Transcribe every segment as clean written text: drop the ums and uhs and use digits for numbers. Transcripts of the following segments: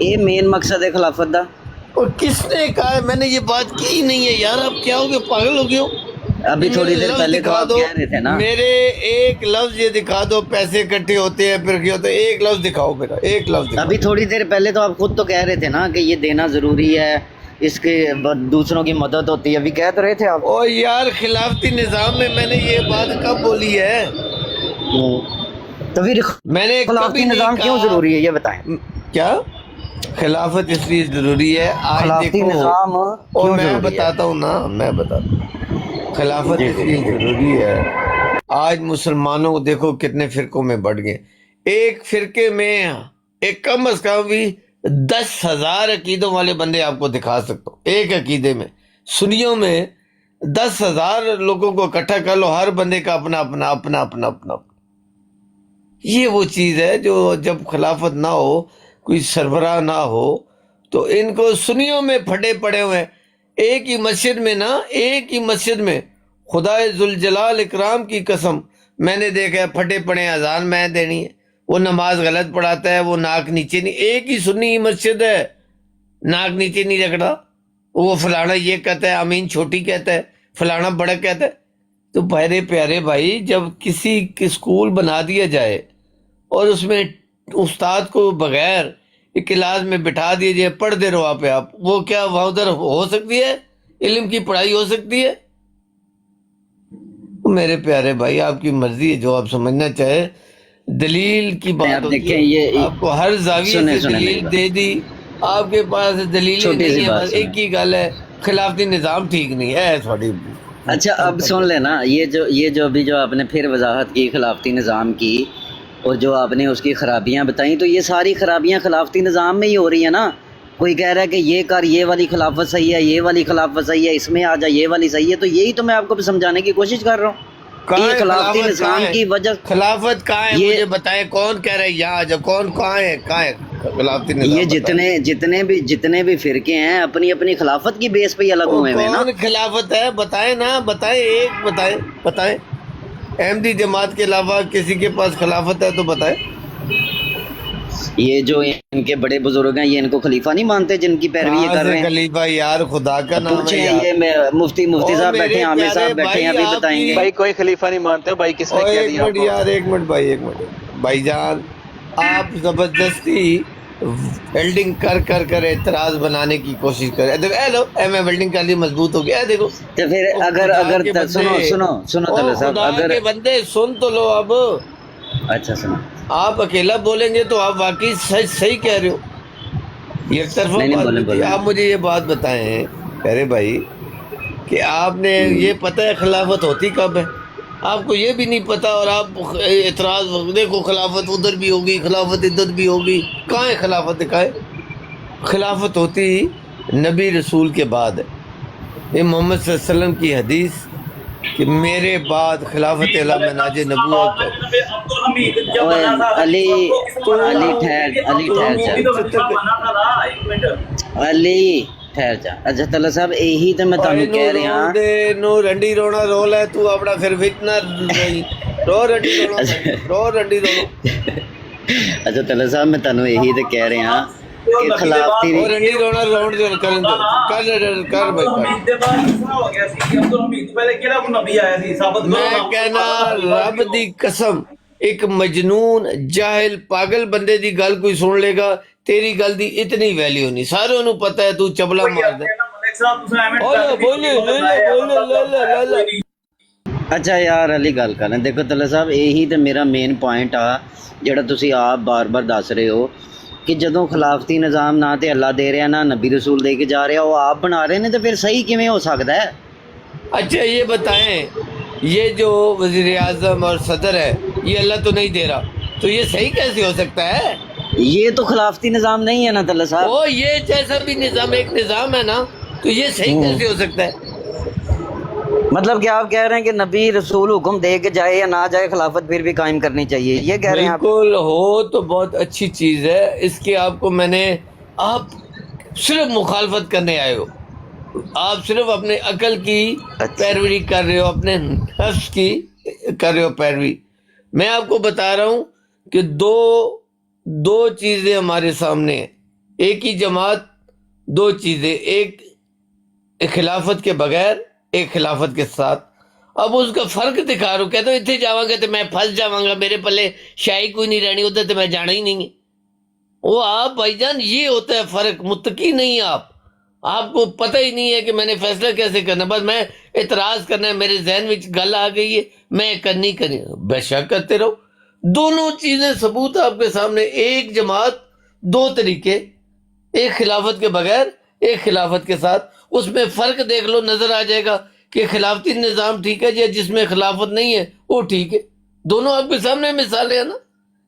یہ مین مقصد ہے خلافت دا؟ اور کس نے کہا ہے؟ میں نے یہ بات کی ہی نہیں ہے یار، آپ کیا ہو گئے، پاگل ہو گئے ہو؟ ابھی تھوڑی دیر پہلے تو آپ کہہ رہے تھے نا، میرے ایک لفظ یہ دکھا دو، پیسے اکٹھے ہوتے ہیں پھر کیا ہوتا ہے، ایک لفظ دکھاؤ میرا، ایک لفظ دکھاؤ۔ ابھی تھوڑی دیر پہلے تو آپ خود تو کہہ رہے تھے نا کہ یہ دینا ضروری ہے، اس کے دوسروں کی مدد ہوتی ہے، ابھی کہہ تو رہے تھے آپ۔ او یار، خلافتی نظام میں نے یہ بات کب بولی ہے؟ تو پھر میں نے خلافتی کبھی نہیں نظام کیوں کہا۔ ضروری ہے یہ بتائیں؟ کیا خلافت اس لیے ضروری ہے؟ آج خلافتی دیکھو، نظام اور کیوں میں ضروری ہے؟ بتاتا ہوں نا، میں بتاتا ہوں خلافت جی اس جی لیے جی ضروری ہے۔ آج مسلمانوں کو دیکھو کتنے فرقوں میں بڑھ گئے، ایک فرقے میں ایک کم از کم بھی 10,000 عقیدوں والے بندے آپ کو دکھا سکتا ہوں۔ ایک عقیدے میں سنیوں میں 10,000 لوگوں کو اکٹھا کر لو، ہر بندے کا اپنا اپنا اپنا اپنا اپنا۔ یہ وہ چیز ہے جو جب خلافت نہ ہو، کوئی سربراہ نہ ہو، تو ان کو سنیوں میں پھٹے پڑے ہوئے ہیں۔ ایک ہی مسجد میں نا، ایک ہی مسجد میں خدائے ذوالجلال اکرام کی قسم، میں نے دیکھا ہے پھٹے پڑے اذان میں دینی ہے، وہ نماز غلط پڑھاتا ہے، وہ ناک نیچے نہیں، ایک ہی سنی مسجد ہے، ناک نیچے نہیں رکھنا، وہ فلانا یہ کہتا ہے، امین چھوٹی کہتا ہے، فلانا بڑا کہتا ہے۔ تو پیارے پیارے بھائی، جب کسی اسکول بنا دیا جائے اور اس میں استاد کو بغیر ایک کلاس میں بٹھا دیے جائے، پڑھتے رہو آپ، وہ کیا وہاں ادھر ہو سکتی ہے؟ علم کی پڑھائی ہو سکتی ہے؟ میرے پیارے بھائی، آپ کی مرضی ہے، جو آپ سمجھنا چاہے۔ دلیل کی بات آپ ہوتی دیکھیں، ہے، یہ آپ کو ہر زاویے سنیں سے سنیں میری دلیل بات، دے دی، آپ کے پاس دلیلیں چھوٹی سی نہیں بات ہیں، سنیں۔ ایک ہی گل ہے، خلافتی نظام ٹھیک نہیں ہے تھوڑی۔ اچھا اب سن لینا، یہ جو ابھی جو آپ نے پھر وضاحت کی خلافتی نظام کی، اور جو آپ نے اس کی خرابیاں بتائیں، تو یہ ساری خرابیاں خلافتی نظام میں ہی ہو رہی ہیں نا۔ کوئی کہہ رہا ہے کہ یہ کر، یہ والی خلافت صحیح ہے، یہ والی خلافت صحیح ہے، اس میں آ جا، یہ والی صحیح ہے، تو یہی تو میں آپ کو سمجھانے کی کوشش کر رہا ہوں کہ کہاں یہ ہے خلافتی خلافت؟ کہاں نظام ہے کی وجہ، خلافت؟ کہاں ہے؟ یہ مجھے بتائیں، کون کہہ رہے ہیں یہاں جو کون کہاں ہے؟ کہاں ہے خلافتی یہ نظام؟ بتائیں۔ جتنے بھی فرقے ہیں اپنی اپنی خلافت کی بیس پہ ہی الگ وہ ہوئے ہوئے ہیں نا۔ کون خلافت ہے؟ بتائیں نا، بتائیں، ایک بتائیں، بتائیں۔ احمدی جماعت کے علاوہ کسی کے پاس خلافت ہے تو بتائیں۔ یہ جو ان کے بڑے بزرگ ہیں، یہ ان کو خلیفہ نہیں مانتے جن کی پیروی یہ کہاں کر سے رہے ہیں؟ خلیفہ یار؟ خدا کا اب نام ہے پوچھیں، یار۔ یہ مفتی او صاحب بیٹھے میرے ہیں، عامر پیارے صاحب بیٹھے ہیں، بھائی، ابھی آپ بتائیں گے۔ کی، بھائی کوئی خلیفہ نہیں مانتے ہو بھائی، کس نے اور کہہ ایک دیا آپ منٹ کو؟ یار، ایک منٹ بھائی، ایک منٹ بھائی جان، آپ زبردستی ویلڈنگ کر اعتراض بنانے کی کوشش کریں۔ دیکھو، اے لو، اے میں ویلڈنگ کر لی، مضبوط ہو گیا، اے دیکھو۔ تو پھر او اگر خدا اگر کے بندے، سنو او طلعت صاحب، خدا اگر، کے بندے، سن تو لو اب۔ اچھا سنو، آپ اکیلا بولیں گے تو آپ واقعی صحیح کہہ رہے ہو، یک طرفہ نہیں نہیں، بات بولیں بھی تھی۔ بولیں۔ آپ مجھے یہ بات بتائیں پیارے بھائی کہ آپ نے یہ پتہ ہے خلافت ہوتی کب ہے؟ آپ کو یہ بھی نہیں پتا، اور آپ اعتراض، دیکھو خلافت ادھر بھی ہوگی، خلافت ادھر بھی ہوگی۔ کہاں ہے خلافت؟ دکھائے۔ خلافت ہوتی نبی رسول کے بعد ہے۔ یہ محمد صلی اللہ علیہ وسلم کی حدیث کہ میرے بعد خلافت اعلیٰ مناج نبوت ہے۔ اوے علی، تو علی ٹھہر جا، علی ٹھہر جا۔ اچھا طلعت صاحب، یہی تو میں اے تمہیں نو کہہ رون رہا۔ دے، نو رنڈی رونا رول ہے، تو اپنا پھر وچنا رہی، رو رنڈی رونا بھائی، رو رنڈی رولو۔ اچھا طلعت صاحب، میں تمہیں یہی تو کہہ رہا کہ خلافتی، اور رنڈی رونا راؤنڈ جو کریں دے، کر بھائی کر۔ میں کہنا رب دی قسم، ایک مجنون جاہل پاگل بندے دی گل کوئی سن لے گا، تیری گل دی اتنی ویلیو نہیں، ساروں نو پتہ ہے تو چبلا مار دے۔ بولے بولے لے بولے لے۔ اچھا یار علی گل کریں، دیکھو طلعت صاحب، یہی تو میرا مین پوائنٹ آ جڑا تسی آپ بار بار دس رہے ہو کہ جدوں خلافتی نظام نہ تے اللہ دے رہا، نہ نبی رسول دے کے جا رہا، وہ آپ بنا رہے ہیں، تو پھر صحیح کیویں ہو سکتا ہے؟ اچھا یہ بتائیں، یہ جو وزیر اعظم اور صدر ہے، یہ اللہ تو نہیں دے رہا، تو یہ صحیح کیسے ہو سکتا ہے؟ یہ تو خلافتی نظام نہیں ہے نا طلعت صاحب۔ او یہ جیسا بھی نظام ایک نظام ہے نا، تو یہ صحیح کیسے ہو سکتا ہے؟ مطلب کہ آپ کہہ رہے ہیں کہ نبی رسول حکم دے کے جائے یا نہ جائے، خلافت پھر بھی قائم کرنی چاہیے، یہ کہہ رہے ہیں آپ؟ بالکل، ہو تو بہت اچھی چیز ہے، اس کی آپ کو میں نے، آپ صرف مخالفت کرنے آئے ہو، آپ صرف اپنے عقل کی اچھا پیروی کر رہے ہو، اپنے نفس کی کر رہے ہو پیروی۔ میں آپ کو بتا رہا ہوں کہ دو چیزیں ہمارے سامنے ہیں، ایک ہی جماعت دو چیزیں، ایک خلافت کے بغیر، ایک خلافت کے ساتھ. اب اس کا فرق دکھا رہا ہوں. کہتے اتنے جاواں گا تو میں پھنس جاواں گا، میرے پلے شاہی کوئی نہیں رہنی، ادھر تو میں جانا ہی نہیں ہے. وہ آپ بھائی جان یہ ہوتا ہے فرق. متقی نہیں آپ کو پتہ ہی نہیں ہے کہ میں نے فیصلہ کیسے کرنا. بس میں اعتراض کرنا ہے، میرے ذہن میں گل آ گئی ہے، میں کرنی بے شک کرتے رہو. دونوں چیزیں ثبوت آپ کے سامنے. ایک جماعت دو طریقے، ایک خلافت کے بغیر، ایک خلافت کے ساتھ. اس میں فرق دیکھ لو، نظر آ جائے گا کہ خلافتی نظام ٹھیک ہے جس میں خلافت نہیں ہے وہ ٹھیک ہے. دونوں آپ کے سامنے مثالیں ہیں نا.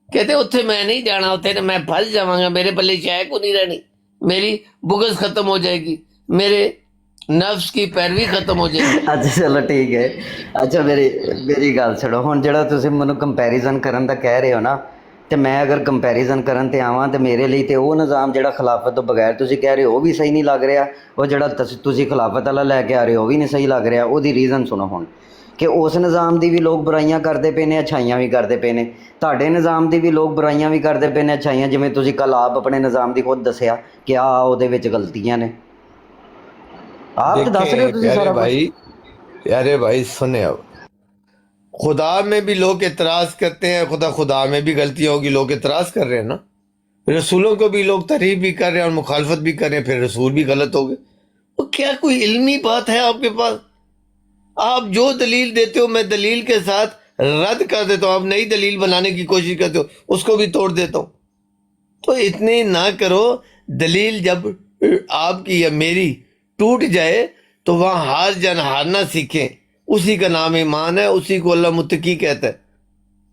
کہتے اتھے میں نہیں جانا، اتھے میں پھنس جاواں گا، میرے پلے شے کو نہیں رہنی، میری بغض ختم ہو جائے گی، میرے نفس کی پیروی ختم ہو جائے گی. اچھا چلو ٹھیک ہے. اچھا میری گل چھڑو ہن. جڑا تسی مینوں کنپیریزن کرن دا کہہ رہے ہو نا، تے میں اگر کنپیریزن کرن تے آواں تے میرے لیے تے وہ نظام جڑا خلافت تو بغیر تسی کہہ رہے ہو وہ بھی صحیح نہیں لگ رہا، وہ جڑا تسی خلافت والا لے کے آ رہے ہو وہ بھی نہیں صحیح لگ رہا. وہ دی ریزن سنو ہن کہ اس نظام دی بھی لوگ برائیاں کرتے پے نے، اچھائیاں بھی کرتے پے نے. تہاڈے نظام دی بھی لوگ برائیاں بھی کرتے پے نے، اچھائیاں. جویں تسی کل آپ اپنے نظام دی خود دسیا کہ وہ وچ غلطیاں نے. آپ تو دس رہے ہو تسی سارا کچھ. پیارے بھائی سنیں، اب خدا میں بھی لوگ اعتراض کرتے ہیں، خدا میں بھی غلطیاں ہوگی، لوگ اعتراض کر رہے ہیں نا. رسولوں کو بھی لوگ تعریف بھی کر رہے ہیں اور مخالفت بھی کر رہے ہیں، پھر رسول بھی غلط ہو گئے. وہ کیا کوئی علمی بات ہے آپ کے پاس؟ آپ جو دلیل دیتے ہو میں دلیل کے ساتھ رد کر دیتا ہوں، آپ نئی دلیل بنانے کی کوشش کرتے ہو اس کو بھی توڑ دیتا ہوں. تو اتنے نہ کرو. دلیل جب آپ کی یا میری ٹوٹ جائے تو وہاں ہار جان ہارنا سیکھیں. اسی کا نام ایمان ہے، اسی کو اللہ متقی کہتا ہے.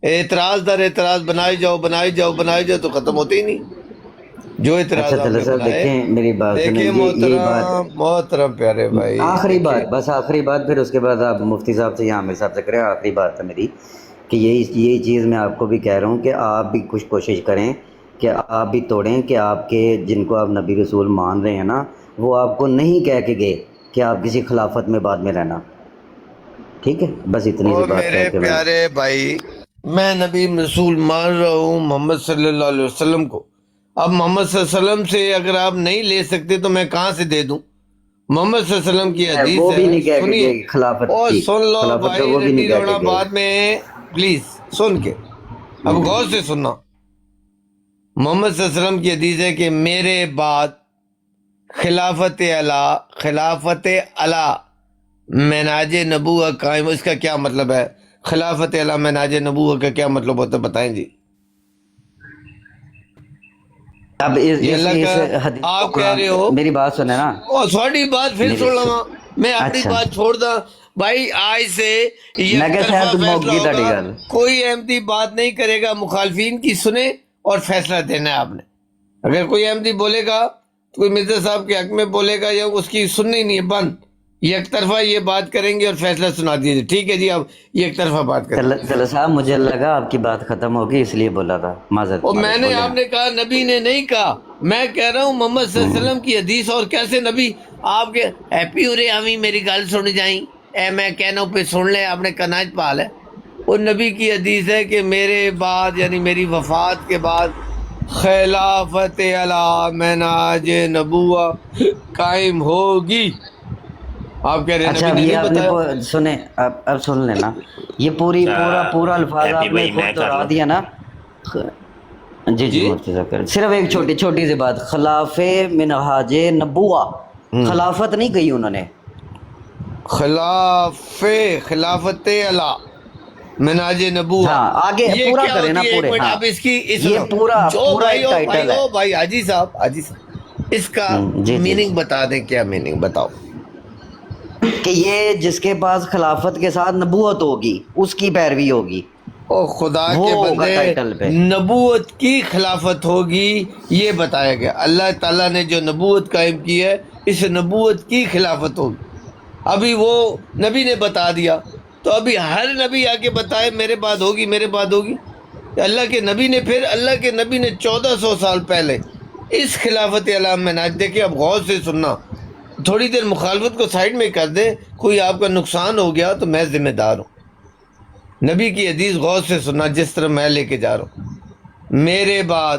اعتراض در اعتراض بنائی جاؤ تو ختم ہوتے ہی نہیں. جو اعتراض اچھا آپ چلو نے سر بنائے. دیکھیں میری بات سنیں، دیکھیں یہی بات محترم پیارے بھائی، آخری دیکھیں بات، بس آخری بات، پھر اس کے بعد آپ مفتی صاحب سے یا عامر صاحب سے کریں. آخری بات ہے میری کہ یہی چیز میں آپ کو بھی کہہ رہا ہوں کہ آپ بھی کچھ کوشش کریں کہ آپ بھی توڑیں کہ آپ کے جن کو آپ نبی رسول مان رہے ہیں نا وہ آپ کو نہیں کہہ کے گئے کہ آپ کسی خلافت میں بعد میں رہنا. ٹھیک ہے، بس اتنی سی بات میرے کہہ کے میں پیارے بھائی، میں نبی رسول مان رہا ہوں محمد صلی اللہ علیہ وسلم کو. اب محمد صلی اللہ علیہ وسلم سے اگر آپ نہیں لے سکتے تو میں کہاں سے دے دوں؟ محمد صلی اللہ علیہ وسلم کی حدیث وہ بھی ہے، نہیں کہہ کے سنیے. گئے خلافت اور کی، سن لو خلافت کا بھائی، وہ بھی نہیں رٹی کہہ روڑا کے گئے. بعد میں پلیز سن کے اب غور سے سننا. محمد صلی اللہ علیہ وسلم کی حدیث ہے کہ میرے بعد خلافت اعلی مناج نبوت قائم. اس کا کیا مطلب ہے؟ خلافت اعلی مناج نبوت کا کیا مطلب ہوتا ہے بتائیں جی. اب یہ اس اللہ کا حدیث کو آپ کہہ قرآن، رہے ہو. میری بات سنیں نا. اور تھوڑی بات پھر میری سن لوا، میں اپنی اچھا بات چھوڑ دا. بھائی آج سے میں یک کہ طرفہ شاید فیصلہ موگی تہاڈی ہوگا، گل. کوئی احمدی بات نہیں کرے گا. مخالفین کی سنیں اور فیصلہ دینا ہے آپ نے. اگر کوئی احمدی بولے گا، کوئی مرزا صاحب کے حق میں بولے گا یا اس کی سننی نہیں ہے، بند. یک طرفہ یہ بات کریں گے اور فیصلہ سنا دیجیے. ٹھیک ہے جی، اب یک طرفہ بات کریں. چلو صاحب مجھے لگا آپ کی بات ختم ہوگی اس لیے بولا تھا. معذرت اور میں نے، بولے. آپ نے کہا نبی نے نہیں کہا. میں کہہ رہا ہوں محمد صلی اللہ علیہ وسلم کی حدیث. اور کیسے نبی آپ کے ہیپی ہو رہے ہمیں میری گل سن جائیں، اے میں کہنا پہ سن لے، آپ نے کناج پال ہے. اور نبی کی حدیث ہے کہ میرے بعد یعنی میری وفات کے بعد خلافت اعلی مناج نبوت قائم ہوگی. آپ کہہ رہے ہیں اچھا نبی اب نے یہ نہیں آپ نے بتایا. سنیں، اب سن لینا. یہ پورا الفاظ آپ نے خود دہرا دیا نا. جی مفتی صاحب کر صرف ایک چھوٹی سی بات. خلاف منہاج نبوہ، خلافت نہیں کہی انہوں نے. خلافت اعلی مناج نبوہ. ہاں آگے یہ پورا کیا کرے نا ہوتی ہے؟ ایک پورے. منٹ، ہاں اب اس کی یہ پورا بھائی ایک ٹائٹل ہے. بھائی حاجی صاحب اس کا جی میننگ بتا دیں. کیا میننگ بتاؤ؟ کہ یہ جس کے پاس خلافت کے ساتھ نبوت ہوگی اس کی پیروی ہوگی، او خدا وہ کے ہوگا بندے، ٹائٹل پہ. نبوت کی خلافت ہوگی یہ بتایا گیا. اللہ تعالیٰ نے جو نبوت قائم کی ہے اس نبوت کی خلافت ہوگی. ابھی وہ نبی نے بتا دیا تو ابھی ہر نبی آ کے بتائے میرے بعد ہوگی، میرے بعد ہوگی. اللہ کے نبی نے، پھر اللہ کے نبی نے 1400 سال پہلے اس خلافت علام میں ناچ. دیکھیں اب غور سے سننا، تھوڑی دیر مخالفت کو سائڈ میں کر دے. کوئی آپ کا نقصان ہو گیا تو میں ذمہ دار ہوں. نبی کی حدیث غور سے سننا جس طرح میں لے کے جا رہا ہوں. میرے بعد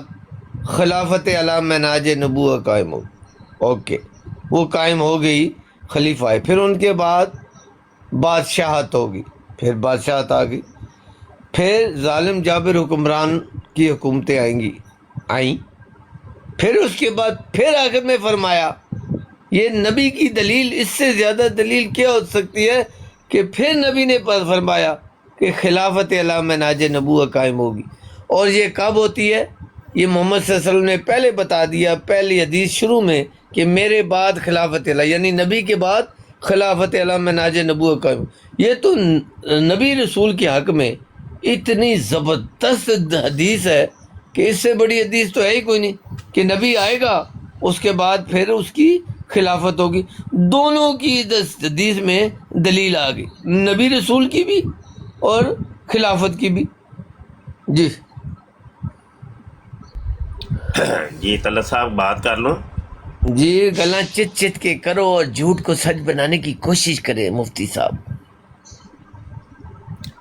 خلافت علی منہاج نبوت قائم ہو. اوکے, وہ قائم ہو گئی, خلیفہ آئے, پھر ان کے بعد بادشاہت ہوگی, پھر بادشاہت آ گئی, پھر ظالم جابر حکمران کی حکومتیں آئیں, پھر اس کے بعد پھر آخر میں فرمایا, یہ نبی کی دلیل, اس سے زیادہ دلیل کیا ہو سکتی ہے کہ پھر نبی نے فرمایا کہ خلافت علی منہاج نبوت قائم ہوگی. اور یہ کب ہوتی ہے؟ یہ محمد صلی اللہ علیہ وسلم نے پہلے بتا دیا, پہلی حدیث شروع میں, کہ میرے بعد خلافت علی, یعنی نبی کے بعد خلافت علی منہاج نبوت قائم. یہ تو نبی رسول کے حق میں اتنی زبردست حدیث ہے کہ اس سے بڑی حدیث تو ہے ہی کوئی نہیں, کہ نبی آئے گا اس کے بعد پھر اس کی خلافت ہوگی. دونوں کی حدیث میں دلیل آ گئی, نبی رسول کی بھی اور خلافت کی بھی. جی جی طلعت صاحب بات کر لوں. جی, گلاں چت چت کے کرو اور جھوٹ کو سچ بنانے کی کوشش کرے مفتی صاحب.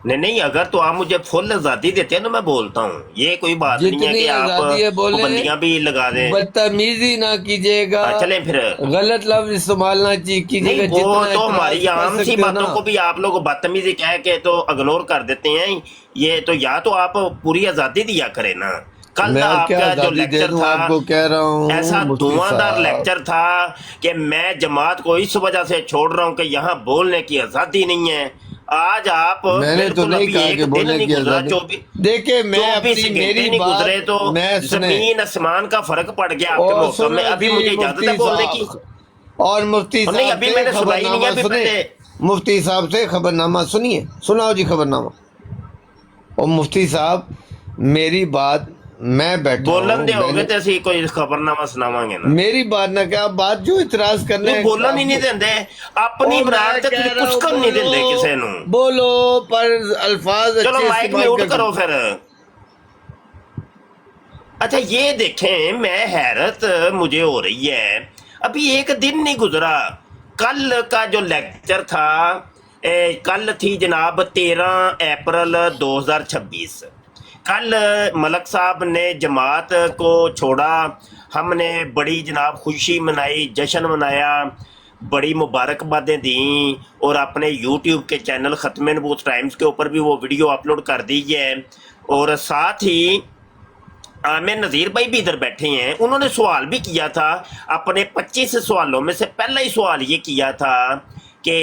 نہیں, اگر تو آپ مجھے فل آزادی دیتے ہیں تو میں بولتا ہوں, یہ کوئی بات نہیں ہے جتنی کہ آپ آزادی ہے بولیں, پابندیاں بھی لگا دیں. بدتمیزی نہ کیجیے گا, چلیں پھر. غلط لفظ استعمال نہ کیجیے نہیں, گا. وہ جتنا تو اعتراض ہماری کر عام سی سکتے ہو باتوں نا. کو بھی آپ لوگ بدتمیزی کہہ کے تو اگنور کر دیتے ہیں. یہ تو یا تو آپ پوری آزادی دیا کریں نا. کل میں آپ کیا کا جو آزادی دے لیکچر دوں, تھا آپ کو کہہ رہا ہوں ایسا مفتی دھواں دار صاحب. لیکچر تھا کہ میں جماعت کو اس وجہ سے چھوڑ رہا ہوں کہ یہاں بولنے کی آزادی نہیں ہے. آج آپ میں نے تو بالکل نہیں ابھی کہا ایک کہ دن بولنے نہیں کی گزرا, آزادی. دیکھیں میں 24 اپنی گھنٹے میری نہیں گزرے بات تو میں سنیں, زمین آسمان کا فرق پڑ گیا آپ کے اور موقع میں. سنیں ابھی جی مجھے اجازت ہے مفتی بولنے کی. صاحب, اور مفتی نہیں, صاحب ابھی سے میں نے خبر سنائی نہیں ہے. نامہ ابھی سنیں, پہلے مفتی صاحب سے خبر نامہ سنیے, سناؤ جی خبر نامہ. اور مفتی صاحب میری بات, میں بیٹھا بولن ہوں, دے میں ہوگے نے تو اسی کوئی خبر نامہ سناواں گے نا. میری بات نہ کیا, بات جو اعتراض کرنا تو ہے بولن ہی آپ نہیں کو. دیندے, اپنی او مراد میں تے کہہ تسی رہا کچھ ہوں کم نہیں دیندے کسے نو. بولو پر الفاظ چلو اچھے مائک استعمال میوٹ کر. کرو پھر. اچھا یہ دیکھیں, میں حیرت مجھے ہو رہی ہے, ابھی ایک دن نہیں گزرا. کل کا جو لیکچر تھا, کل تھی جناب 13 اپریل 2026. کل ملک صاحب نے جماعت کو چھوڑا, ہم نے بڑی جناب خوشی منائی, جشن منایا, بڑی مبارکبادیں دیں, اور اپنے یوٹیوب کے چینل ختم نبوت ٹائمز کے اوپر بھی وہ ویڈیو اپلوڈ کر دی ہے. اور ساتھ ہی عامر نذیر بھائی بھی ادھر بیٹھے ہیں, انہوں نے سوال بھی کیا تھا. اپنے 25 سوالوں میں سے پہلا ہی سوال یہ کیا تھا کہ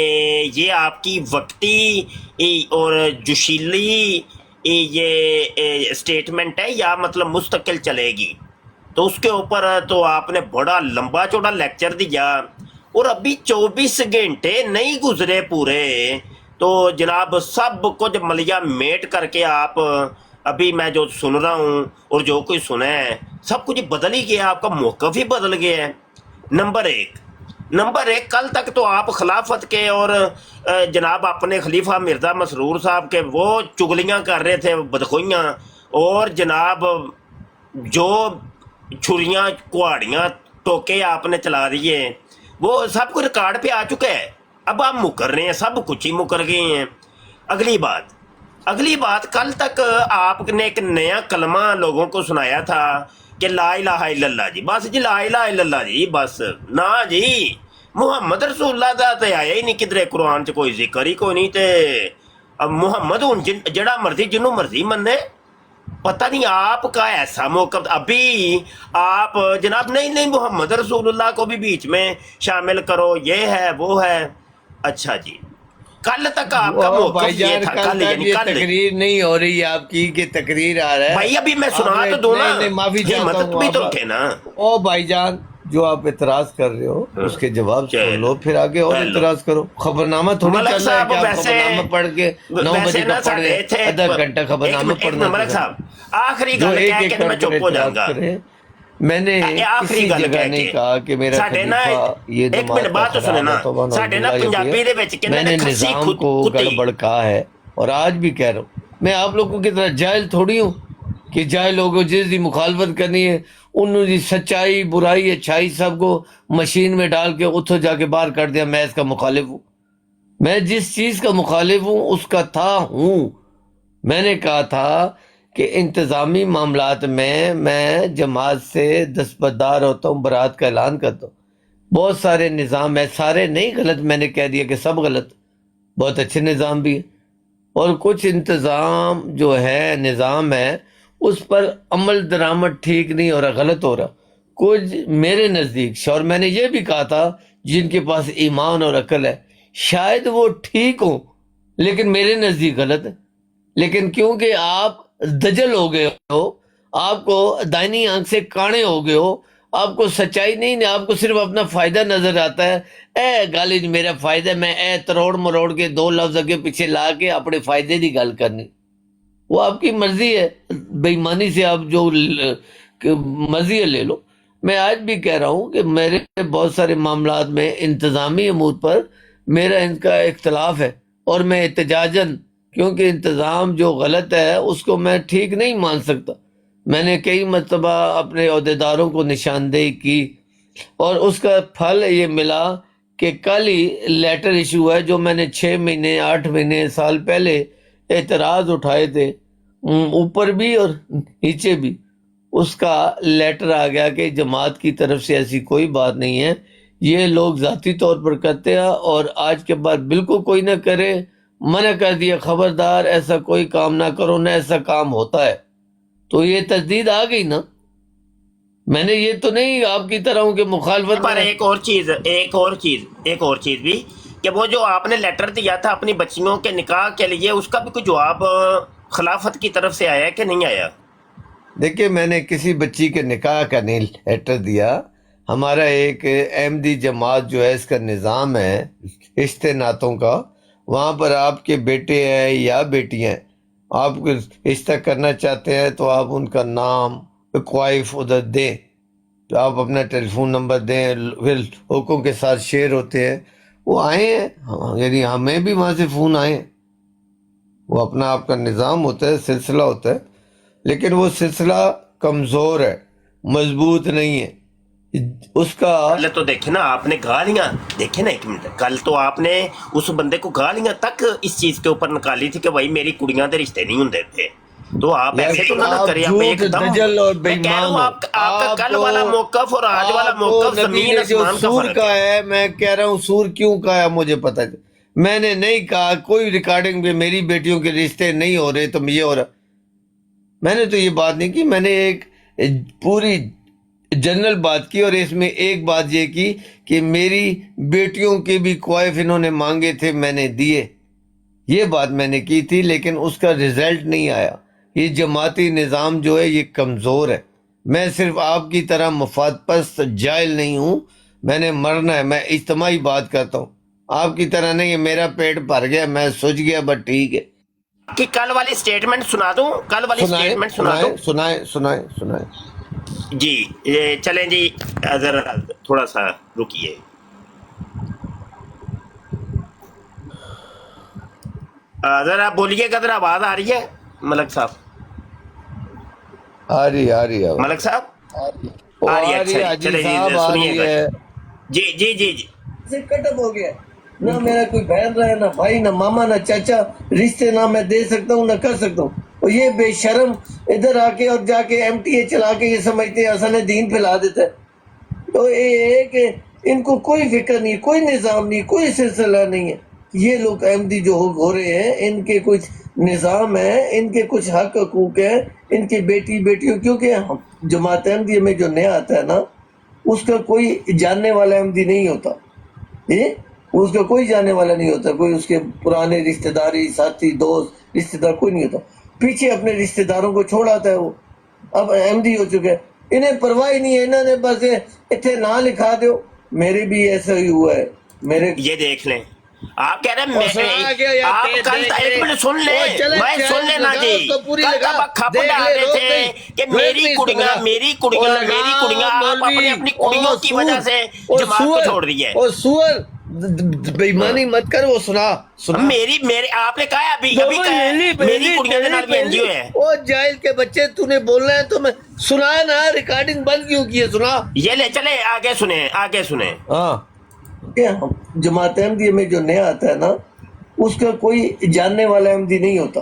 یہ آپ کی وقتی اور جوشیلی یہ اسٹیٹمنٹ ہے یا مطلب مستقل چلے گی. تو اس کے اوپر تو آپ نے بڑا لمبا چوڑا لیکچر دیا, اور ابھی 24 گھنٹے نہیں گزرے پورے تو جناب سب کچھ ملیا میٹ کر کے آپ, ابھی میں جو سن رہا ہوں اور جو کوئی سنا ہے سب کچھ بدل ہی گیا, آپ کا موقف ہی بدل گیا ہے. نمبر ایک, کل تک تو آپ خلافت کے اور جناب اپنے خلیفہ مرزا مسرور صاحب کے وہ چگلیاں کر رہے تھے, بدخوئیاں, اور جناب جو چھریاں کہاڑیاں ٹوکے آپ نے چلا دیے وہ سب کچھ ریکارڈ پہ آ چکا ہے. اب آپ مکر رہے ہیں, سب کچھ ہی مکر گئے ہیں. اگلی بات, کل تک آپ نے ایک نیا کلمہ لوگوں کو سنایا تھا کہ لا الہ الا اللہ. جی بس جی, لا الہ الا اللہ جی, بس نہ جی, محمد رسول اللہ دا تے آیا ہی نہیں کدھر, قرآن چ کوئی ذکر ہی کوئی نہیں. تے اب محمد ہوں جڑا مرضی جنوں مرضی منے, پتہ نہیں آپ کا ایسا موقع. ابھی آپ جناب نہیں محمد رسول اللہ کو بھی بیچ میں شامل کرو, یہ ہے وہ ہے. اچھا جی, کل تک آپ کا بھائی موقف یہ جان, تھا, کل کل تک یعنی یہ کل. تقریر نہیں ہو رہی آپ کی کہ تقریر آ رہا ہے. بھائی ابھی میں آپ سنا نے تو دوں نا, نہیں معافی چاہتا ہمت ہوں بھی آپ. تو رکھے نا. او بھائی جان, جو آپ اعتراض کر رہے ہو اس کے جواب سن لو, پھر آگے اور ہیلو اعتراض کرو. خبر نامہ تھوڑی ملک چل رہا ہے صاحب, کہ آپ خبر نامہ پڑھ کے 9 بجے کا نا پڑھ رہے ساڈے ہیں, اتنے آدھا گھنٹہ خبر ایک نامہ منٹ پڑھنا ملک پسند. صاحب, آخری جو گل ایک کہہ ایک کے تو کر میں کر چپ ہو اعتراض جاؤں گا. کریں. میں نے آخری کسی گل جگہ کہہ نہیں کے کہا کہ میرا ساڈے نا, خلیفہ یہ ایک منٹ جماعت کا بات تو سنے خراب نا, ہے, توبہ نعوذ ساڈے نا باللہ, یہ پنجابی دے وچ میں کہندے نے نے کھسی نظام کو کتی. گڑبڑ کہا ہے, اور آج بھی کہہ رہا ہوں. میں آپ لوگوں کی طرح جاہل تھوڑی ہوں کہ جاہل لوگوں جس دی مخالفت کرنی ہے انہوں دی سچائی برائی اچھائی سب کو مشین میں ڈال کے اتھو جا کے باہر کر دیا. میں اس کا مخالف ہوں, میں جس چیز کا مخالف ہوں اس کا تھا ہوں. میں نے کہا تھا کہ انتظامی معاملات میں جماعت سے دستبردار ہوتا ہوں، برات کا اعلان کرتا ہوں. بہت سارے نظام ہے، سارے نہیں غلط، میں نے کہہ دیا کہ سب غلط، بہت اچھے نظام بھی ہیں، اور کچھ انتظام جو ہے نظام ہے اس پر عمل درآمد ٹھیک نہیں ہو رہا، غلط ہو رہا. کچھ میرے نزدیک، اور میں نے یہ بھی کہا تھا جن کے پاس ایمان اور عقل ہے شاید وہ ٹھیک ہوں لیکن میرے نزدیک غلط ہے. لیکن کیونکہ آپ دجل ہو گئے ہو، آپ کو دائنی آنکھ سے کانے ہو گئے ہو، آپ کو سچائی نہیں، آپ کو صرف اپنا فائدہ نظر آتا ہے. اے گالی جی میرا فائدہ، میں اے تروڑ مروڑ کے دو لفظ اگے پیچھے لا کے اپنے فائدے دی گل کرنی، وہ آپ کی مرضی ہے. بے ایمانی سے آپ جو مرضی ہے لے لو. میں آج بھی کہہ رہا ہوں کہ میرے بہت سارے معاملات میں انتظامی امور پر میرا ان کا اختلاف ہے، اور میں احتجاجاً، کیونکہ انتظام جو غلط ہے اس کو میں ٹھیک نہیں مان سکتا. میں نے کئی مرتبہ اپنے عہدیداروں کو نشاندہی کی اور اس کا پھل یہ ملا کہ کل ہی لیٹر ایشو ہے جو میں نے 6 مہینے 8 مہینے سال پہلے اعتراض اٹھائے تھے، اوپر بھی اور نیچے بھی، اس کا لیٹر آ گیا کہ جماعت کی طرف سے ایسی کوئی بات نہیں ہے، یہ لوگ ذاتی طور پر کرتے ہیں اور آج کے بعد بالکل کوئی نہ کرے. منع کر دیا، خبردار ایسا کوئی کام نہ کرو، نہ ایسا کام ہوتا ہے. تو یہ تجدید آ گئی نا. میں نے یہ تو نہیں آپ کی طرح ہوں کہ مخالفت پر میں. ایک اور چیز بھی کہ وہ جو آپ نے لیٹر دیا تھا اپنی بچیوں کے نکاح کے لیے، اس کا بھی کوئی جواب خلافت کی طرف سے آیا کہ نہیں آیا؟ دیکھیے میں نے کسی بچی کے نکاح کا نہیں لیٹر دیا. ہمارا ایک احمدی جماعت جو ہے اس کا نظام ہے رشتے ناتوں کا، وہاں پر آپ کے بیٹے ہیں یا بیٹیاں ہیں، آپ رشتہ کرنا چاہتے ہیں تو آپ ان کا نام کوائف ادھر دیں، تو آپ اپنا ٹیلی فون نمبر دیں، پھر لوگوں کے ساتھ شیئر ہوتے ہیں. وہ آئے ہیں، یعنی ہمیں بھی وہاں سے فون آئے ہیں. وہ اپنا آپ کا نظام ہوتا ہے، سلسلہ ہوتا ہے، لیکن وہ سلسلہ کمزور ہے، مضبوط نہیں ہے. اس کا کل تو دیکھیں نا آپ نے گالیاں، دیکھیں نا ایک منٹ، کل تو آپ نے اس بندے کو گالیاں تک اس چیز کے اوپر نکالی تھی کہ بھائی میری کڑیاں دے رشتے نہیں ہوندے تھے. تو آپ ایسے تو نہ کریں، آپ ایک دم، دجل اور میں کہہ رہا بےایمان ہوں ہو. آپ کا کل والا موقف اور آج والا موقف زمین جو آسمان کا سور فرق کا ہے. ہے، میں کہہ رہا ہوں سور کیوں کا ہے مجھے پتہ ہے. میں نے نہیں کہا کوئی ریکارڈنگ پہ میری بیٹیوں کے رشتے نہیں ہو رہے تو یہ ہو رہا. میں نے تو یہ بات نہیں کی، میں نے ایک پوری جنرل بات کی، اور اس میں ایک بات یہ کی کہ میری بیٹیوں کے بھی کوائف انہوں نے مانگے تھے، میں نے دیے. یہ بات میں نے کی تھی، لیکن اس کا رزلٹ نہیں آیا. یہ جماعتی نظام جو ہے یہ کمزور ہے. میں صرف آپ کی طرح مفاد پرست جاہل نہیں ہوں، میں نے مرنا ہے، میں اجتماعی بات کرتا ہوں، آپ کی طرح نہیں ہے میرا پیٹ بھر گیا میں سوچ گیا بس ٹھیک ہے. کہ کل والی سٹیٹمنٹ سنا دوں، کل والی سنائیں سٹیٹمنٹ سنا دوں. سنائیں سنائیں سنائیں. جی چلیں جی، ذرا تھوڑا سا رکیے. ذرا بولیے گا، ذرا آواز آ رہی ہے ملک صاحب؟ آ رہی ہے ملک صاحب وہ آ رہی ہے؟ آ رہی ہے، اچھا جی، حاجی چلے صاحب جی آ سنیے رہی گا. ہے. جی جی جی جی سے کٹپ ہو گیا، نہ میرا کوئی بہن رہا ہے، نہ بھائی، نہ ماما، نہ چاچا، رشتے نہ میں دے سکتا ہوں نہ کر سکتا ہوں. اور یہ بے شرم ادھر آ کے اور جا کے ایم ٹی اے چلا کے یہ سمجھتے ہیں حسن دین پھیلا دیتا ہے. تو یہ ہے کہ ان کو کوئی فکر نہیں، کوئی نظام نہیں، کوئی سلسلہ نہیں ہے. یہ لوگ احمدی جو ہو رہے ہیں ان کے کچھ نظام ہے، ان کے کچھ حق حقوق ہیں، ان کی بیٹیوں، کیونکہ جماعت احمدی میں جو نیا آتا ہے نا اس کا کوئی جاننے والا احمدی نہیں ہوتا. اس کا کوئی جانے والا نہیں ہوتا، کوئی اس کے پرانے رشتہ داری ساتھی دوست رشتہ دار کوئی نہیں ہوتا. پیچھے اپنے رشتہ داروں کو چھوڑ آتا ہے. وہ اب احمدی ہو چکے ہیں، انہیں پرواہ ہی نہیں ہے، انہوں نے بس اتنے نہ لکھا دو. میرے بھی ایسا ہی ہوا ہے. میرے یہ دیکھ لیں، آپ کہہ رہے اور سنا کے یا ہیں آپ کل دیکھ ایک لیں. منٹ سن لیں، وہ چلے میں سن چل لینا لگا، جی. اس کو پوری کل لگا، تب آپ کھپ دیکھ ڈال لے، رہے روک تھے نہیں. کہ ویٹ میری نہیں کڑیاں سنا. میری اور کڑیاں لگا میری کڑیاں، آپ مولوی، اپنی کڑیوں کی وجہ سے اور جماعت کو سور، چھوڑ دی ہے. اور سور بےایمانی مت کر. وہ سنا میری آپ نے کہا ابھی کہا میری کڑیاں کے نال بھی این جی او ہے. او جاہل کے بچے، تو نے بولنا ہے تو میں سنا نا. ریکارڈنگ بند کیوں کی ہے؟ سنا. یہ لے چلے آگے سنیں. ہاں جماعت احمدی میں جو نیا آتا ہے نا اس کا کوئی جاننے والا احمدی نہیں ہوتا.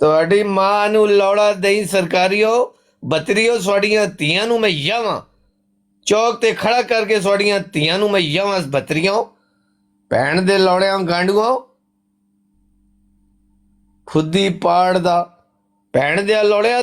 ਤੁਹਾਡੀ ਮਾਂ ਨੂੰ ਲੌੜਾ ਦੇਈ ਸਰਕਾਰੀਓ ਬਤਰੀਓ, ਤੁਹਾਡੀਆਂ ਧੀਆਂ ਨੂੰ ਮੈਂ ਯਾਵਾਂ ਚੌਕ ਤੇ ਖੜਾ ਕਰਕੇ, ਤੁਹਾਡੀਆਂ ਧੀਆਂ ਨੂੰ ਮੈਂ ਯਾਵਾਂ ਬਤਰੀਓ, ਭੈਣ ਦੇ ਲੌੜਿਆਂ ਗਾਂਡੂਓ ਖੁੱਦੀ ਪਾੜ ਦਾ ਭੈਣ ਦੇ ਲੌੜਿਆ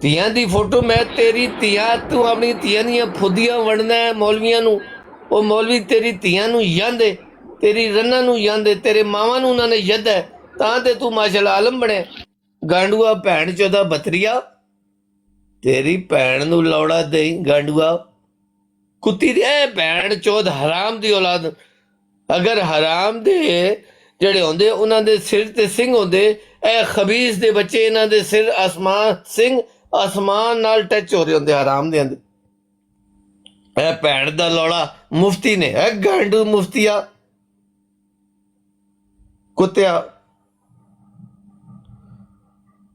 ਧੀਆਂ ਦੀ ਫੋਟੋ ਮੈਂ ਤੇਰੀ ਧੀਆਂ ਤੂੰ ਆਪਣੀ ਧੀਆਂ ਦੀਆਂ ਫੁੱਦੀਆਂ ਵੰਡਣਾ ਹੈ ਮੌਲਵੀਆਂ ਨੂੰ। ਉਹ ਮੌਲਵੀ ਤੇਰੀ ਧੀਆਂ ਨੂੰ ਜਾਂਦੇ, ਤੇਰੀ ਰੰਨਾਂ ਨੂੰ ਜਾਂਦੇ, ਤੇਰੇ ਮਾਵਾਂ ਨੂੰ ਉਹਨਾਂ ਨੇ ਯੱਦ ਹੈ ਤਾਂ ਤੇ ਤੂੰ ਮਾਸ਼ਾਅੱਲਾ ਆਲਮ ਬਣਿਆ। ਗਾਂਡੂਆ ਭੈਣ ਚੋਦਾ ਬਤਰੀਆ, ਤੇਰੀ ਭੈਣ ਨੂੰ ਲੌੜਾ ਦੇਈ ਗਾਂਡੂਆ ਕੁੱਤੀ ਦੇ ਭੈਣ ਚੋਦ ਹਰਾਮ ਦੀ ਔਲਾਦ। ਅਗਰ ਹਰਾਮ ਦੇ ਜਿਹੜੇ ਹੁੰਦੇ ਉਹਨਾਂ ਦੇ ਸਿਰ ਤੇ ਸਿੰਘ ਹੁੰਦੇ, ਇਹ ਖਬੀਸ ਦੇ ਬੱਚੇ ਇਹਨਾਂ ਦੇ ਸਿਰ ਆਸਮਾਨ ਸਿੰਘ ਆਸਮਾਨ ਨਾਲ ਟੱਚ ਹੋ ਰਹੇ ਹੁੰਦੇ ਹਰਾਮ ਦੇ ਅੰਦਰ। ਇਹ ਭੈਣ ਦਾ ਲੌੜਾ ਮੁਫਤੀ ਨੇ, ਇਹ ਗਾਂਡੂ ਮੁਫਤੀਆ ਕੁੱਤਿਆ।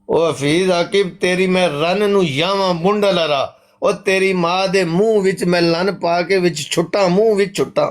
ਉਹ ਹਫੀਜ਼ ਆਕਿਬ ਤੇਰੀ ਮੈਂ ਰਨ ਨੂੰ ਜਾਵਾਂ ਮੁੰਡਾ ਲਰਾ, ਉਹ ਤੇਰੀ ਮਾਂ ਦੇ ਮੂੰਹ ਵਿੱਚ ਮੈਂ ਲਨ ਪਾ ਕੇ ਵਿੱਚ ਛੁੱਟਾਂ, ਮੂੰਹ ਵਿੱਚ ਛੁੱਟਾਂ।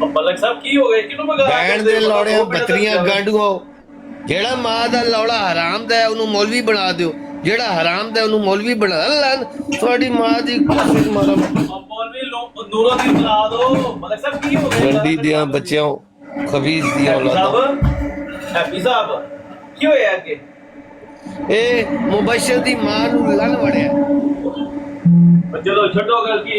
ਮਲਕ ਸਾਹਿਬ ਕੀ ਹੋ ਗਿਆ ਕਿਹਨੂੰ ਮਗਾ ਭੈਣ ਦੇ ਲੌੜਿਆਂ ਬਤਰੀਆਂ ਗਾਂਡੂਓ। ਜਿਹੜਾ ਮਾਂ ਦਾ ਲੌੜਾ ਹਰਾਮ ਦਾ ਉਹਨੂੰ ਮੌਲਵੀ ਬਣਾ ਦਿਓ, ਜਿਹੜਾ ਹਰਾਮ ਦਾ ਉਹਨੂੰ ਮੌਲਵੀ ਬਣਾ ਲੈਣ। ਤੁਹਾਡੀ ਮਾਂ ਦੀ ਕੋਸ਼ਿਸ਼ ਮਾਰੋ ਮੌਲਵੀ ਨੂਰੋ ਦੀ ਬੁਲਾ ਦੋ। ਮਲਕ ਸਾਹਿਬ ਕੀ ਹੋ ਗਿਆ ਰੰਡੀ ਦੀਆਂ ਬੱਚਿਆਂ ਖਬੀਸ ਦੀਆਂ ਔਲਾਦਾਂ। ਹੈਪੀ ਸਾਹਿਬ ਕੀ ਹੋਇਆ ਕਿ ਇਹ ਮੁਬਸ਼ਰ ਦੀ ਮਾਂ ਨੂੰ ਲਨ ਵੜਿਆ। ਚਲੋ ਛੱਡੋ ਗੱਲ ਕੀ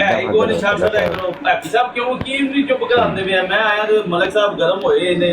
ਹੈ ਕੋਈ ਨਹੀਂ ਸ਼ਾਹ ਸਾਹਿਬ ਹੈਪੀ ਸਾਹਿਬ ਕਿਉਂ ਕੀ ਨਹੀਂ ਚੁੱਪ ਕਰਾਉਂਦੇ ਵੇ ਮੈਂ ਆਇਆ ਤੇ ਮਲਕ ਸਾਹਿਬ ਗਰਮ ਹੋਏ ਨੇ।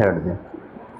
ਛੱਡ ਦੇ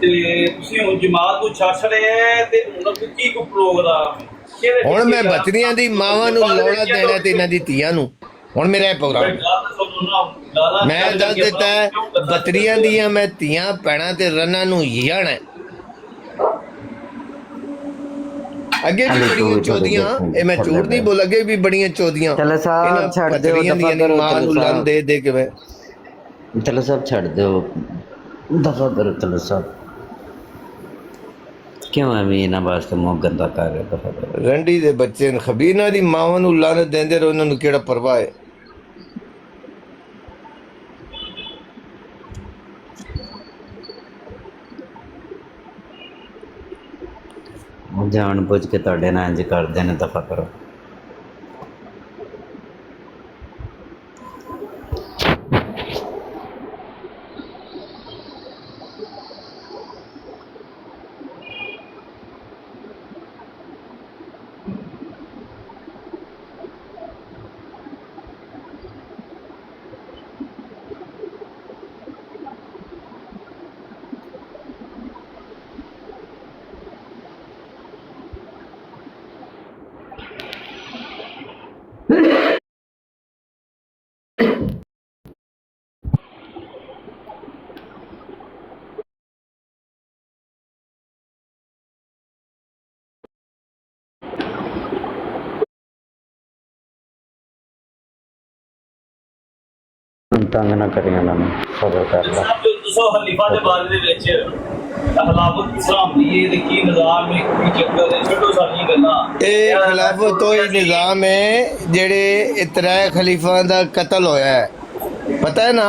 ਤੇ ਤੁਸੀਂ ਹੁਣ ਜਮਾਤ ਨੂੰ ਛੱਡ ਛੜਿਆ ਤੇ ਉਹਨਾਂ ਨੂੰ ਕੀ ਕੋ ਪ੍ਰੋਗਰਾਮ ਹੁਣ ਮੈਂ ਬਤਰੀਆਂ ਦੀ ਮਾਵਾਂ ਨੂੰ ਲੌੜਾ ਦੇਣਾ ਤੇ ਇਹਨਾਂ ਦੀ ਧੀਆਂ ਨੂੰ ਹੁਣ ਮੇਰਾ ਇਹ ਪ੍ਰੋਗਰਾਮ ਮੈਂ ਦੱਸ ਦਿੱਤਾ ਹੈ, ਬਤਰੀਆਂ ਦੀਆਂ ਮੈਂ ਧੀਆਂ ਭੈਣਾਂ ਤੇ ਰੰਨਾਂ ਨੂੰ ਯਾਣਾ ਅੱਗੇ ਵੀ ਬੜੀਆਂ ਚੋਦੀਆਂ ਇਹ ਮੈਂ ਝੂਠ ਨਹੀਂ ਬੋਲ ਅੱਗੇ ਵੀ ਬੜੀਆਂ ਚੋਦੀਆਂ ਚਲੋ ਸਾਹਿਬ ਛੱਡ ਦਿਓ ਬਤਰੀਆਂ ਦੀਆਂ ਮਾਂ ਨੂੰ ਲੰਨ ਦੇ ਦੇ ਕੇ ਮੈਂ ਚਲੋ ਸਾਹਿਬ ਛੱਡ ਦਿਓ ਦਫਾ ਕਰੋ ਚਲੋ ਸਾਹਿਬ ਕਿਉਂ ਐਵੇਂ ਇਹਨਾਂ ਵਾਸਤੇ ਮੂੰਹ ਗੰਦਾ ਕਰ ਰਹੇ ਦਫਾ ਕਰੋ ਰੰਡੀ ਦੇ ਬੱਚੇ ਨੇ ਖਬੀਨਾ ਦੀ ਮਾਵਾਂ ਨੂੰ ਲਾਨਤ ਦਿੰਦੇ ਰਹੋ ਉਹਨਾਂ ਨੂੰ ਕਿਹੜਾ ਪਰਵਾਹ ਹੈ ਜਾਣ ਬੁੱਝ ਕੇ ਤੁਹਾਡੇ ਨਾਲ ਇੰਜ ਕਰਦੇ ਨੇ ਦਫਾ ਕਰੋ ਤੰਗ ਨਾ ਕਰੀਆਂ ਉਹਨਾਂ ਨੂੰ ਸਬਰ ਕਰ ਲੈ ਦੱਸੋ ਖਲੀਫਾ ਦੇ ਬਾਰੇ ਦੇ ਵਿੱਚ ਖਿਲਾਫਤ ਇਸਲਾਮ ਦੀ ਇਹ ਕੀ ਨਿਜ਼ਾਮ ਹੈ ਕੀ ਚੱਕਰ ਹੈ ਛੱਡੋ ਸਾਰੀਆਂ ਗੱਲਾਂ ਇਹ ਖਿਲਾਫਤ ਤੋਂ ਹੀ ਨਿਜ਼ਾਮ ਹੈ ਜਿਹੜੇ ਇਤਰਾ ਖਲੀਫਾ ਦਾ ਕਤਲ ਹੋਇਆ ਹੈ ਪਤਾ ਹੈ ਨਾ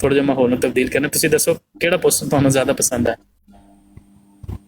ਥੋੜਾ ਜਿਹਾ ਮਾਹੌਲ ਨੂੰ ਤਬਦੀਲ ਕਰਨਾ ਤੁਸੀਂ ਦੱਸੋ ਕਿਹੜਾ ਪੋਸਟਰ ਤੁਹਾਨੂੰ ਜ਼ਿਆਦਾ ਪਸੰਦ ਹੈ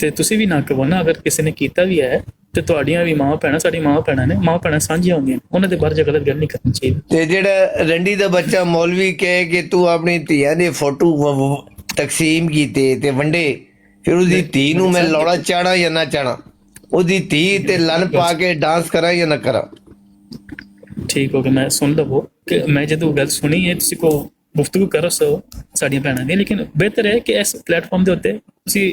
ਤੇ ਤੁਸੀਂ ਵੀ ਨਾ ਕਹੋ ਨਾ ਅਗਰ ਕਿਸੇ ਨੇ ਕੀਤਾ ਵੀ ਹੈ ਤੇ ਤੁਹਾਡੀਆਂ ਵੀ ਮਾਂ ਭੈਣਾਂ ਸਾਡੀ ਮਾਂ ਭੈਣਾਂ ਨੇ ਮਾਂ ਭੈਣਾਂ ਸਾਂਝੀਆਂ ਹੁੰਦੀਆਂ ਉਹਨਾਂ ਦੇ ਬਾਰੇ ਗਲਤ ਗੱਲ ਨਹੀਂ ਕਰਨੀ ਚਾਹੀਦੀ ਤੇ ਜਿਹੜਾ ਰੰਡੀ ਦਾ ਬੱਚਾ ਮੌਲਵੀ ਕਹੇ ਕਿ ਤੂੰ ਆਪਣੀ ਧੀਆਂ ਦੇ ਫੋਟੋ ਤਕਸੀਮ ਕੀਤੇ ਤੇ ਵੰਡੇ ਫਿਰ ਉਹਦੀ ਧੀ ਨੂੰ ਮੈਂ ਲੌੜਾ ਚਾੜਾ ਜਾਂ ਨਾ ਚਾੜਾ ਉਹਦੀ ਧੀ ਤੇ ਲਨ ਪਾ ਕੇ ਡਾਂਸ ਕਰਾਂ ਜਾਂ ਨਾ ਕਰਾਂ ਠੀਕ ਹੋ ਗਿਆ ਮੈਂ ਸੁਣ ਲਵੋ ਕਿ ਮੈਂ ਜਦੋਂ ਗੱਲ ਸੁਣੀ ਹੈ ਤੁਸੀਂ ਕੋ ਗੁਫ਼ਤਗੂ ਕਰੋ ਸੋ ਸਾਡੀਆਂ ਭੈਣਾਂ ਦੀ ਲੇਕਿਨ ਬਿਹਤਰ ਹੈ ਕਿ ਇਸ ਪਲੇਟਫਾਰਮ ਦੇ ਉੱਤੇ ਤੁਸੀਂ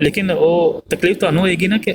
ਲੇਕਿਨ ਉਹ ਤਕਲੀਫ ਤੁਹਾਨੂੰ ਹੋਏਗੀ ਨਾ ਕਿ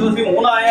ਤੁਸੀਂ ਹੁਣ ਆਏ ਆ,